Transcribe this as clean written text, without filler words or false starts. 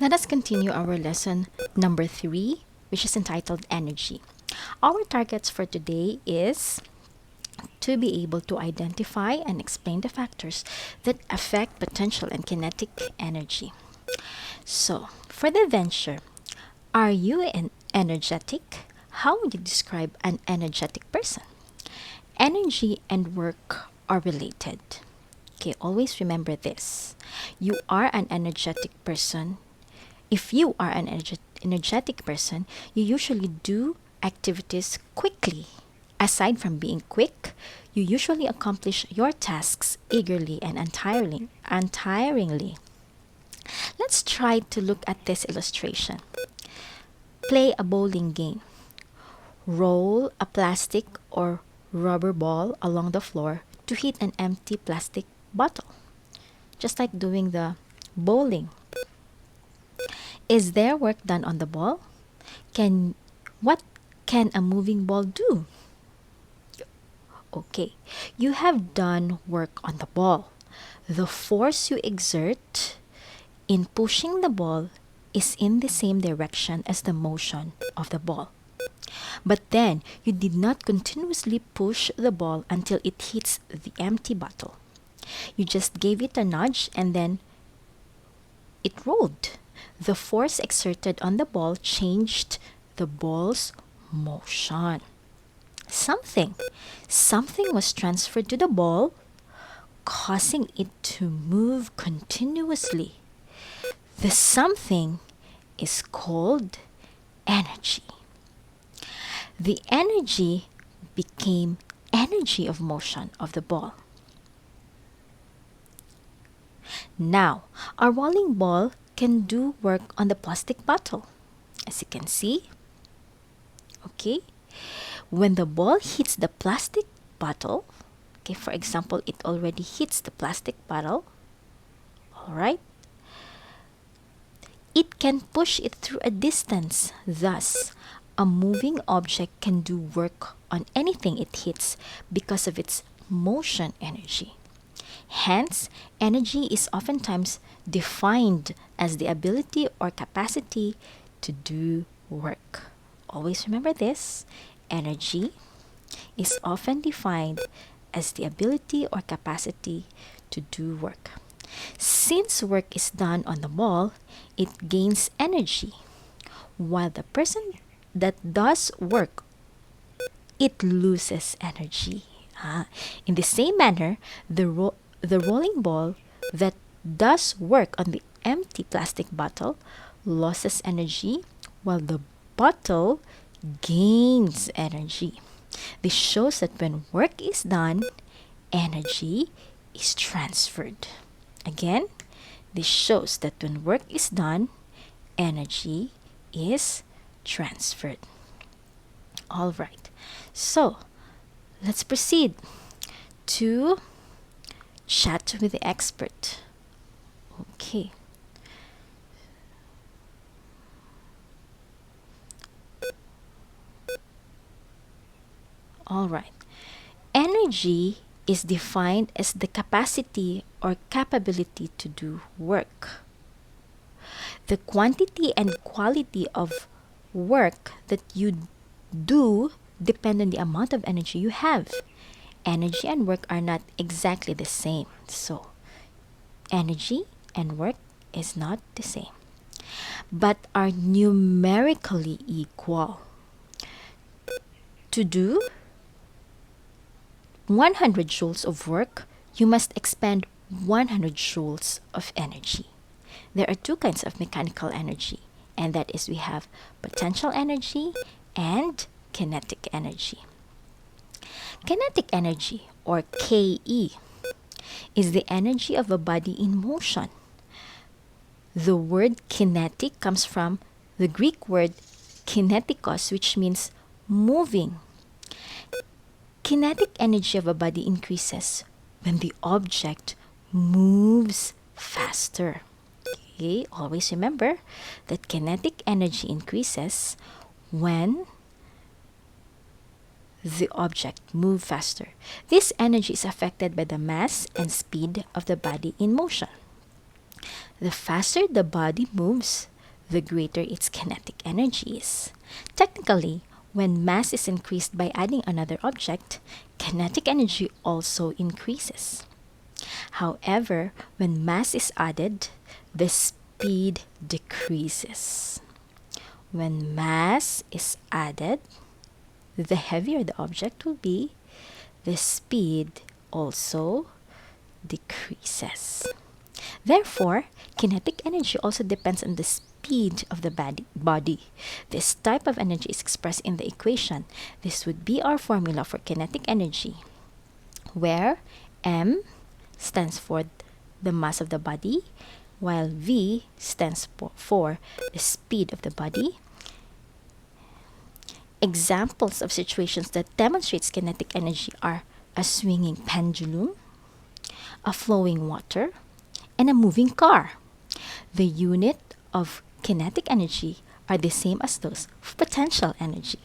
Let us continue our lesson number 3, which is entitled Energy. Our targets for today is to be able to identify and explain the factors that affect potential and kinetic energy. So, for the venture, are you an energetic? How would you describe an energetic person? Energy and work are related. Okay, always remember this. You are an energetic person. If you are an energetic person, you usually do activities quickly. Aside from being quick, you usually accomplish your tasks eagerly and untiringly. Let's try to look at this illustration. Play a bowling game. Roll a plastic or rubber ball along the floor to hit an empty plastic bottle. Just like doing the bowling. Is there work done on the ball? Can what can a moving ball do? Okay, you have done work on the ball. The force you exert in pushing the ball is in the same direction as the motion of the ball. But then you did not continuously push the ball until it hits the empty bottle. You just gave it a nudge and then it rolled. The force exerted on the ball changed the ball's motion. Something. Something was transferred to the ball, causing it to move continuously. The something is called energy. The energy became energy of motion of the ball. Now, a rolling ball can do work on the plastic bottle. As you can see, okay, when the ball hits the plastic bottle, okay, for example, it already hits the plastic bottle, all right, it can push it through a distance. Thus, a moving object can do work on anything it hits because of its motion energy. Hence, energy is oftentimes defined as the ability or capacity to do work. Always remember this. Energy is often defined as the ability or capacity to do work. Since work is done on the ball, it gains energy, while the person that does work, it loses energy. In the same manner, the rolling ball that does work on the empty plastic bottle loses energy, while the bottle gains energy. This shows that when work is done, energy is transferred. Again, this shows that when work is done, energy is transferred. All right. So, let's proceed to chat with the expert. Okay. All right. Energy is defined as the capacity or capability to do work. The quantity and quality of work that you do depend on the amount of energy you have. Energy and work are not exactly the same. So, energy and work is not the same, but are numerically equal. To do 100 joules of work, you must expend 100 joules of energy. There are two kinds of mechanical energy, and that is we have potential energy and kinetic energy. Kinetic energy, or KE, is the energy of a body in motion. The word kinetic comes from the Greek word kinetikos, which means moving. Kinetic energy of a body increases when the object moves faster. Okay, always remember that kinetic energy increases when the object moves faster. This energy is affected by the mass and speed of the body in motion. The faster the body moves, the greater its kinetic energy is. Technically, when mass is increased by adding another object, kinetic energy also increases. However, when mass is added, the speed decreases. When mass is added, the heavier the object will be, the speed also decreases. Therefore, kinetic energy also depends on the speed of the body. This type of energy is expressed in the equation. This would be our formula for kinetic energy, where m stands for the mass of the body, while v stands for the speed of the body. Examples of situations that demonstrates kinetic energy are a swinging pendulum, a flowing water, and a moving car. The unit of kinetic energy are the same as those of potential energy.